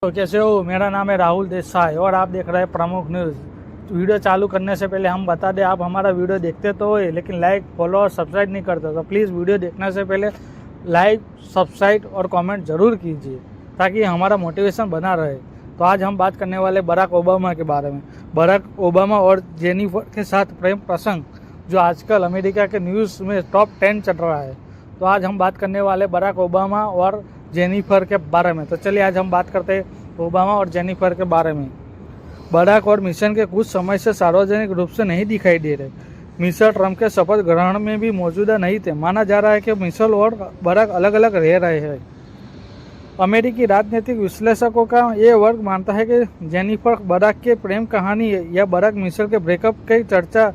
तो कैसे हो। मेरा नाम है राहुल देसाई और आप देख रहे हैं प्रमुख न्यूज़। वीडियो चालू करने से पहले हम बता दें, आप हमारा वीडियो देखते तो हो लेकिन लाइक, फॉलो और सब्सक्राइब नहीं करते, तो प्लीज़ वीडियो देखने से पहले लाइक, सब्सक्राइब और कमेंट ज़रूर कीजिए ताकि हमारा मोटिवेशन बना रहे। तो आज हम बात करने वाले बराक ओबामा के बारे में। बराक ओबामा और जेनिफर के साथ प्रेम प्रसंग जो आजकल अमेरिका के न्यूज़ में टॉप 10 चल रहा है। तो आज हम बात करने वाले बराक ओबामा और जेनिफर के बारे में। तो चलिए आज हम बात करते हैं ओबामा और जेनिफर के बारे में। बराक और मिशेल के कुछ समय से सार्वजनिक रूप से नहीं दिखाई दे रहे। मिशेल ट्रंप के शपथ ग्रहण में भी मौजूदा नहीं थे। माना जा रहा है कि मिशेल और बराक अलग अलग रह रहे हैं। अमेरिकी राजनीतिक विश्लेषकों का ये वर्ग मानता है कि जेनिफर बराक के प्रेम कहानी या बराक मिशेल के ब्रेकअप की चर्चा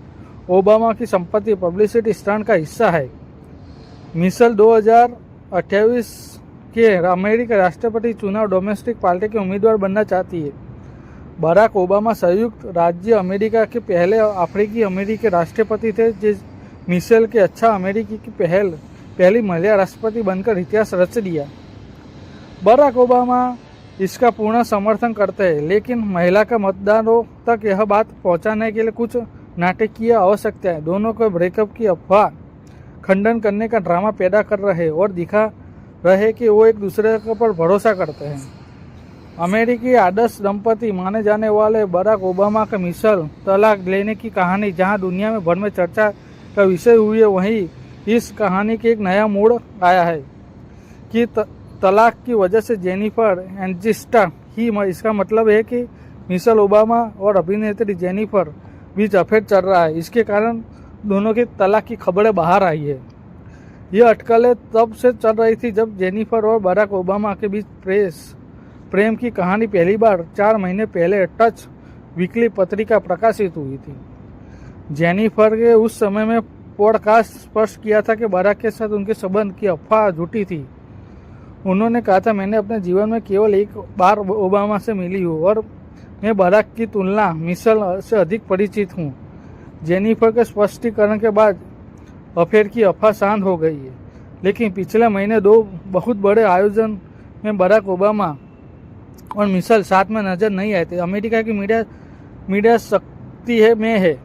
ओबामा की संपत्ति पब्लिसिटी स्टंट का हिस्सा है। मिशेल 2028 के अमेरिकी राष्ट्रपति चुनाव डोमेस्टिक पार्टी के उम्मीदवार बनना चाहती है। बराक ओबामा संयुक्त राज्य अमेरिका के पहले अफ्रीकी अमेरिकी राष्ट्रपति थे, जिस मिशेल के अच्छा अमेरिकी की पहली महिला राष्ट्रपति बनकर इतिहास रच दिया। बराक ओबामा इसका पूर्ण समर्थन करते हैं, लेकिन महिला का मतदारों तक यह बात पहुंचाने के लिए कुछ नाटकीय आवश्यकता है। दोनों को ब्रेकअप की अफवाह खंडन करने का ड्रामा पैदा कर रहे और दिखा रहे कि वो एक दूसरे पर भरोसा करते हैं। अमेरिकी आदर्श दंपति माने जाने वाले बराक ओबामा का मिशेल तलाक लेने की कहानी जहां दुनिया में भर में चर्चा का विषय हुई है, वहीं इस कहानी के एक नया मोड़ आया है कि तलाक की वजह से जेनिफर एनिस्टन ही। इसका मतलब है कि मिशेल ओबामा और अभिनेत्री जेनिफर बीच अफेयर चल रहा है। इसके कारण दोनों की तलाक की खबरें बाहर आई है। यह अटकलें तब से चल रही थी जब जेनिफर और बराक ओबामा के बीच प्रेम की कहानी पहली बार 4 महीने पहले टच वीकली पत्रिका प्रकाशित हुई थी। जेनिफर के उस समय में पॉडकास्ट स्पष्ट किया था कि बराक के साथ उनके संबंध की अफवाह झूठी थी। उन्होंने कहा था, मैंने अपने जीवन में केवल एक बार ओबामा से मिली हूँ और मैं बराक की तुलना मिशेल से अधिक परिचित हूँ। जेनिफर के स्पष्टीकरण के बाद अफेयर की अफवाह शांत हो गई है, लेकिन पिछले महीने 2 बहुत बड़े आयोजन में बराक ओबामा और मिशेल साथ में नजर नहीं आए थे। अमेरिका की मीडिया शक्ति में है।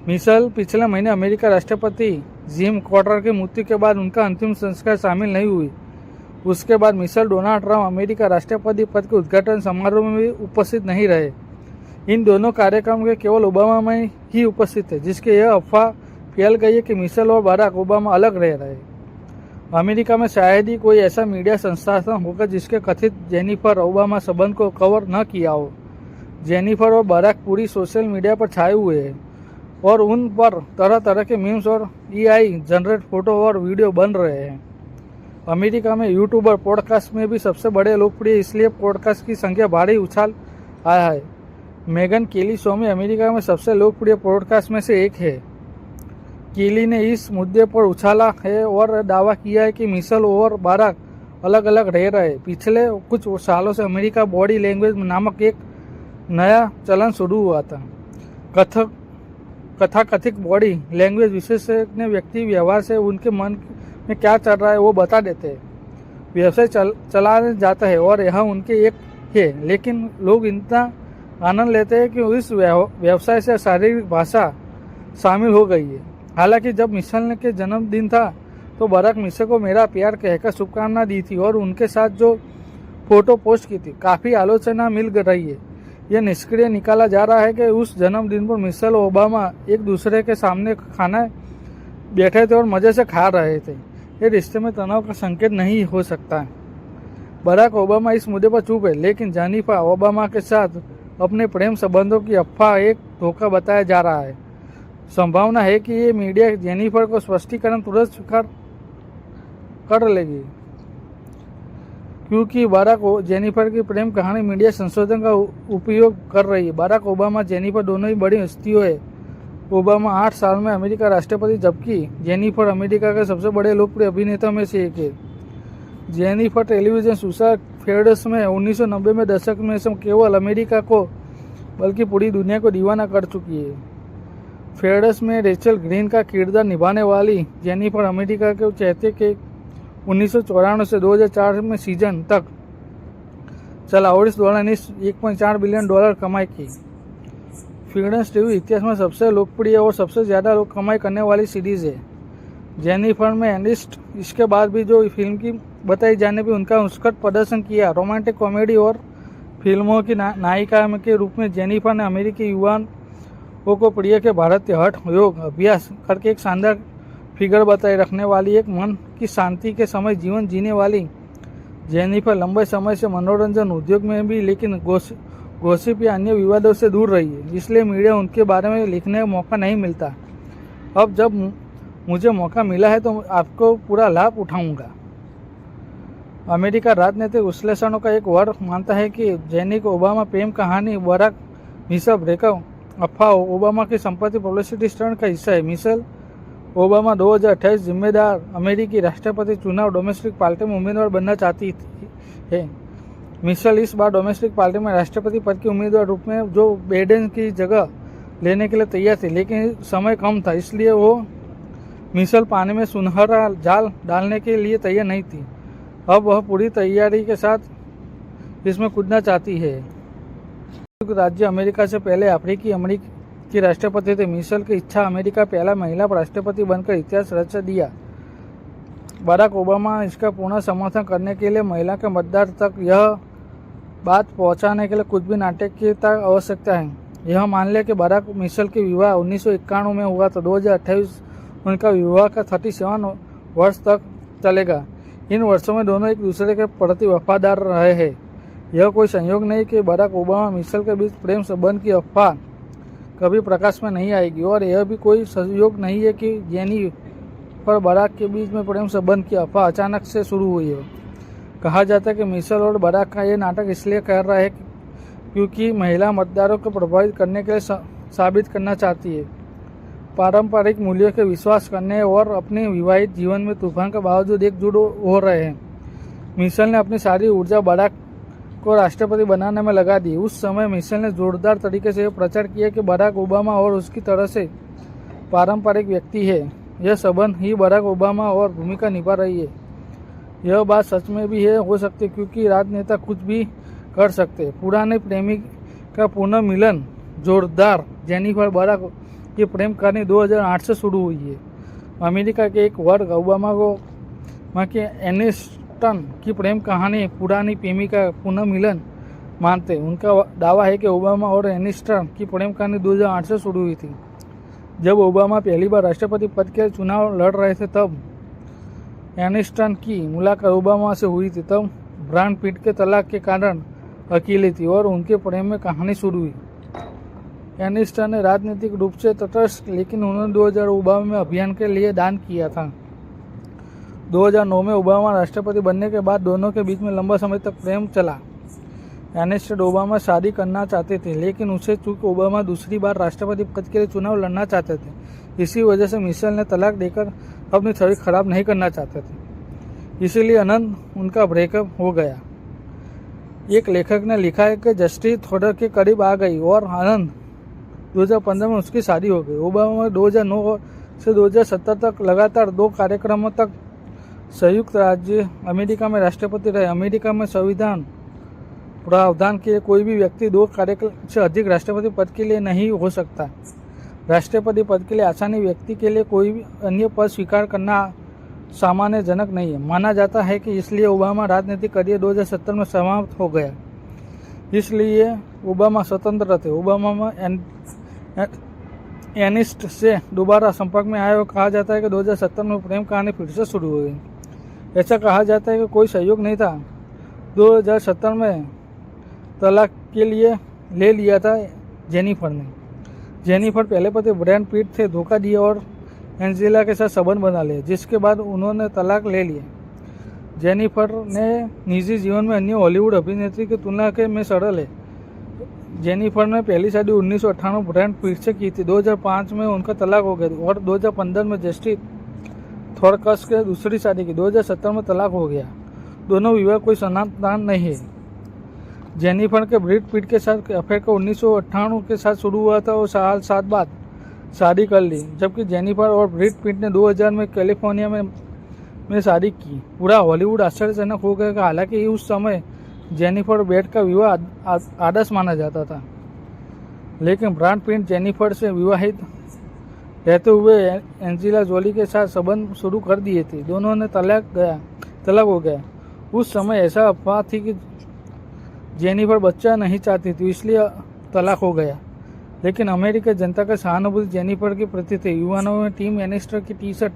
मिशेल पिछले महीने अमेरिका राष्ट्रपति जिम कार्टर की मृत्यु के बाद उनका अंतिम संस्कार शामिल नहीं हुई। उसके बाद मिशेल डोनाल्ड ट्रंप अमेरिका राष्ट्रपति पद के उद्घाटन समारोह में भी उपस्थित नहीं रहे। इन दोनों कार्यक्रम के केवल ओबामा में ही उपस्थित थे, जिसके यह अफवाह फैल गई है कि मिशेल और बराक ओबामा अलग रह रहे। अमेरिका में शायद ही कोई ऐसा मीडिया संस्थान होगा जिसके कथित जेनिफर ओबामा संबंध को कवर न किया हो। जेनिफर और बराक पूरी सोशल मीडिया पर छाए हुए हैं और उन पर तरह तरह के मीम्स और AI जनरेट फोटो और वीडियो बन रहे हैं। अमेरिका में यूट्यूबर पॉडकास्ट में भी सबसे बड़े लोकप्रिय, इसलिए पॉडकास्ट की संख्या भारी उछाल आया है। मेगन केली शो में अमेरिका में सबसे लोकप्रिय पॉडकास्ट में से एक है। केली ने इस मुद्दे पर उछाला है और दावा किया है कि मिशेल और बराक अलग अलग रह रहे। पिछले कुछ सालों से अमेरिका बॉडी लैंग्वेज नामक एक नया चलन शुरू हुआ था। कथाकथित बॉडी लैंग्वेज विशेषज्ञ व्यक्ति व्यवहार से उनके मन में क्या चल रहा है वो बता देते हैं। व्यवसाय चलाने जाता है और यह उनके एक है, लेकिन लोग इतना आनंद लेते हैं कि इस व्यवसाय से शारीरिक भाषा शामिल हो गई है। हालांकि जब मिशेल के जन्मदिन था तो बराक मिशेल को मेरा प्यार कहकर शुभकामना दी थी और उनके साथ जो फोटो पोस्ट की थी, काफ़ी आलोचना मिल रही है। यह निष्क्रिय निकाला जा रहा है कि उस जन्मदिन पर मिशेल और ओबामा एक दूसरे के सामने खाना बैठे थे और मज़े से खा रहे थे। ये रिश्ते में तनाव का संकेत नहीं हो सकता। बराक ओबामा इस मुद्दे पर चुप है, लेकिन जेनिफर ओबामा के साथ अपने प्रेम संबंधों की अफवाह एक धोखा बताया जा रहा है। संभावना है कि ये मीडिया जेनिफर को स्पष्टीकरण तुरंत स्वीकार कर लेगी, क्योंकि बराक जेनिफर की प्रेम कहानी मीडिया संशोधन का उपयोग कर रही है। बराक ओबामा जेनिफर दोनों ही बड़ी हस्तियों है। ओबामा 8 साल में अमेरिका राष्ट्रपति, जबकि जेनिफर अमेरिका के सबसे बड़े लोकप्रिय अभिनेता में से एक है। जेनिफर टेलीविजन सुसाइड फेडर्स में 1990 में दशक में से केवल अमेरिका को बल्कि पूरी दुनिया को दीवाना कर चुकी है। फेडर्स में रेचल ग्रीन का किरदार निभाने वाली जेनिफर अमेरिका के चाहते के 1994 से 2004 में सीजन तक चला और इस दौरान इस $1.4 बिलियन कमाई की। फ्रीडम्स टीवी इतिहास में सबसे लोकप्रिय और सबसे ज़्यादा लोग कमाई करने वाली सीरीज़ है। जेनिफर में एनिस्ट इसके बाद भी जो फिल्म की बताई जाने पर उनका उत्कृष्ट प्रदर्शन किया। रोमांटिक कॉमेडी और फिल्मों की नायिका के रूप में जेनिफर ने अमेरिकी युवाओं को प्रिय के भारतीय हठ योग अभ्यास करके एक शानदार फिगर बताए रखने वाली, एक मन की शांति के समय जीवन जीने वाली जेनिफर लंबे समय से मनोरंजन उद्योग में भी लेकिन गॉसिप या अन्य विवादों से दूर रही है, इसलिए मीडिया उनके बारे में लिखने का मौका नहीं मिलता। अब जब मुझे मौका मिला है तो आपको पूरा लाभ उठाऊंगा। अमेरिका राजनीतिक विश्लेषणों का एक वर्ग मानता है कि जेनिक ओबामा प्रेम कहानी बराक मिशेल ब्रेकअप अफवाह ओबामा की संपत्ति पब्लिसिटी स्टंट का हिस्सा है। मिशेल ओबामा 2028 जिम्मेदार अमेरिकी राष्ट्रपति चुनाव डोमेस्टिक पार्टी में उम्मीदवार बनना चाहती है। मिशेल इस बार डोमेस्टिक पार्टी में राष्ट्रपति पद के उम्मीदवार रूप में जो बाइडेन की जगह लेने के लिए तैयार थी, लेकिन समय कम था, इसलिए वो मिशेल पानी में सुनहरा जाल डालने के लिए तैयार नहीं थी। अब वह पूरी तैयारी के साथ इसमें कूदना चाहती है। राज्य अमेरिका से पहले अफ्रीकी अमेरिकी राष्ट्रपति थे। मिशेल की इच्छा अमेरिका पहला महिला राष्ट्रपति बनकर इतिहास रच दिया। बराक ओबामा इसका पूर्ण समर्थन करने के लिए महिला के मतदार तक यह बात पहुंचाने के लिए कुछ भी नाटकीयता आवश्यकता है। यह मान लें कि बराक मिशेल के विवाह 1991 में हुआ तो 2028 उनका विवाह का 37 वर्ष तक चलेगा। इन वर्षों में दोनों एक दूसरे के प्रति वफादार रहे हैं। यह कोई संयोग नहीं कि बराक ओबामा मिशेल के बीच प्रेम संबंध की अफवाह कभी प्रकाश में नहीं आएगी, और यह भी कोई संयोग नहीं है कि जेनिफर और बराक के बीच में प्रेम संबंध की अफवाह अचानक से शुरू हुई है। कहा जाता है कि मिशेल और बराक का यह नाटक इसलिए कर रहा है क्योंकि महिला मतदारों को प्रभावित करने के लिए साबित करना चाहती है, पारंपरिक मूल्यों के विश्वास करने और अपने विवाहित जीवन में तूफान के बावजूद एकजुट हो रहे हैं। मिशेल ने अपनी सारी ऊर्जा बराक को राष्ट्रपति बनाने में लगा दी। उस समय मिशेल ने जोरदार तरीके से प्रचार किया कि बराक ओबामा और उसकी तरह से पारंपरिक व्यक्ति है। यह संबंध ही बराक ओबामा और भूमिका निभा रही है। यह बात सच में भी है हो सकती क्योंकि राजनेता कुछ भी कर सकते। पुराने प्रेमी का पुनर्मिलन जोरदार जेनिफर बराक की प्रेम कहानी 2008 से शुरू हुई है। अमेरिका के एक वर्ग ओबामा को एनिस्टन की प्रेम कहानी पुरानी प्रेमिका पुनर्मिलन मानते। उनका दावा है कि ओबामा और एनिस्टन की प्रेम कहानी 2008 से शुरू हुई थी। जब ओबामा पहली बार राष्ट्रपति पद के चुनाव लड़ रहे थे तब एनिस्टन की मुलाकात ओबामा से हुई थी। तब ब्रैड पिट के तलाक के कारण अकेली थी और उनके प्रेम में कहानी शुरू हुई। एनिस्टन ने राजनीतिक रूप से तटस्थ, लेकिन उन्होंने 2000 ओबामा में अभियान के लिए दान किया था। 2009 में ओबामा राष्ट्रपति बनने के बाद दोनों के बीच में लंबा समय तक प्रेम चला। एनिस्टन ओबामा शादी करना चाहते थे, लेकिन उसे चूंकि ओबामा दूसरी बार राष्ट्रपति पद के लिए चुनाव लड़ना चाहते थे, इसी वजह से मिशेल ने तलाक देकर अपनी छवि खराब नहीं करना चाहते थे, इसीलिए अनंत उनका ब्रेकअप हो गया। एक लेखक ने लिखा है कि जस्टिस थोड़ा के करीब आ गई और अनंत 2015 में उसकी शादी हो गई। ओबामा 2009 से 2017 तक लगातार 2 कार्यक्रमों तक संयुक्त राज्य अमेरिका में राष्ट्रपति रहे। अमेरिका में संविधान प्रावधान के कोई भी व्यक्ति 2 कार्यकाल से अधिक राष्ट्रपति पद के लिए नहीं हो सकता। राष्ट्रपति पद के लिए आसानी व्यक्ति के लिए कोई भी अन्य पद स्वीकार करना सामान्यजनक नहीं है। माना जाता है कि इसलिए ओबामा राजनीतिक करियर 2017 में समाप्त हो गया, इसलिए ओबामा स्वतंत्र थे। ओबामा एनिस्ट से दोबारा संपर्क में आए और कहा जाता है कि 2017 में प्रेम कहानी फिर से शुरू हो गई। ऐसा कहा जाता है कि कोई सहयोग नहीं था। 2017 में तलाक के लिए ले लिया था जेनिफर ने। जेनिफर पहले पति ब्रैड पिट थे, धोखा दिया और एंजेला के साथ संबंध बना लिया, जिसके बाद उन्होंने तलाक ले लिया। जेनिफर ने निजी जीवन में अन्य हॉलीवुड अभिनेत्री की तुलना में सरल है। जेनिफर ने पहली शादी 1998 ब्रैड पिट से की थी। 2005 में उनका तलाक हो गया और 2015 में जस्टिस थॉरकस के दूसरी शादी की। 2017 में तलाक हो गया। दोनों विवाह कोई सनातन नहीं है। जेनिफर के ब्रैड पिट के साथ अफेयर को 1998 के साथ शुरू हुआ था और साल 7 बाद शादी कर ली, जबकि जेनिफर और ब्रैड पिट ने 2000 में कैलिफोर्निया में शादी की। पूरा हॉलीवुड आश्चर्यजनक हो गया। हालांकि उस समय जेनिफर बेट का विवाह आदर्श माना जाता था, लेकिन ब्रैड पिट जेनिफर से विवाहित रहते हुए एंजेलिना जोली के साथ संबंध शुरू कर दिए थे। दोनों ने तलाक हो गया। उस समय ऐसा अफवाह थी कि जेनिफर बच्चा नहीं चाहती थी, इसलिए तलाक हो गया। लेकिन अमेरिकी जनता का सहानुभूति जेनिफर के प्रति थी। युवानों ने टीम एनिस्टर की टी शर्ट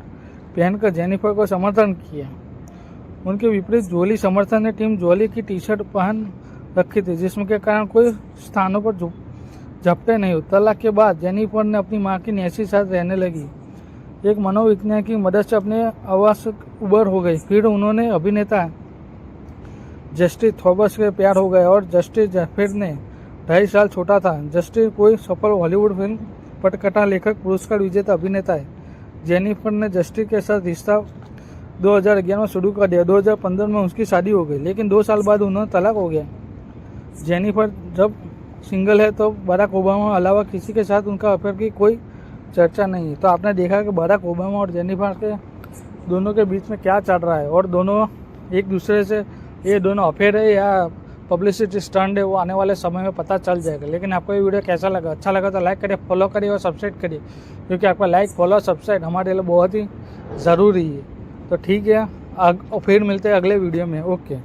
पहनकर जेनिफर को समर्थन किया। उनके विपरीत जोली समर्थन ने टीम जोली की टी शर्ट पहन रखी थी, जिसके कारण कोई स्थानों पर झपटे नहीं हुए। तलाक के बाद जेनिफर ने अपनी मां की नैसी साथ रहने लगी। एक मनोविज्ञानी की मदद से अपने आवास से उबर हो गई। फिर उन्होंने अभिनेता जस्टिन थॉमस से प्यार हो गया और जस्टिन जेफर ने 2.5 साल छोटा था। जस्टिन कोई सफल हॉलीवुड फिल्म पटकथा लेखक, पुरस्कार विजेता अभिनेता है। जेनिफर ने जस्टिन के साथ रिश्ता 2011 में शुरू कर दिया। 2015 में उसकी शादी हो गई, लेकिन 2 साल बाद उन्होंने तलाक हो गया। जेनिफर जब सिंगल है तो बराक ओबामा अलावा किसी के साथ उनका अफेयर की कोई चर्चा नहीं है। तो आपने देखा कि बराक ओबामा और जेनिफर के दोनों के बीच में क्या चल रहा है, और दोनों एक दूसरे से, ये दोनों अफेयर है या पब्लिसिटी स्टंट है, वो आने वाले समय में पता चल जाएगा। लेकिन आपको ये वीडियो कैसा लगा? अच्छा लगा तो लाइक करिए, फॉलो करिए और सब्सक्राइब करिए, क्योंकि आपका लाइक, फॉलो, सब्सक्राइब हमारे लिए बहुत ही ज़रूरी है। तो ठीक है, फिर मिलते हैं अगले वीडियो में। ओके।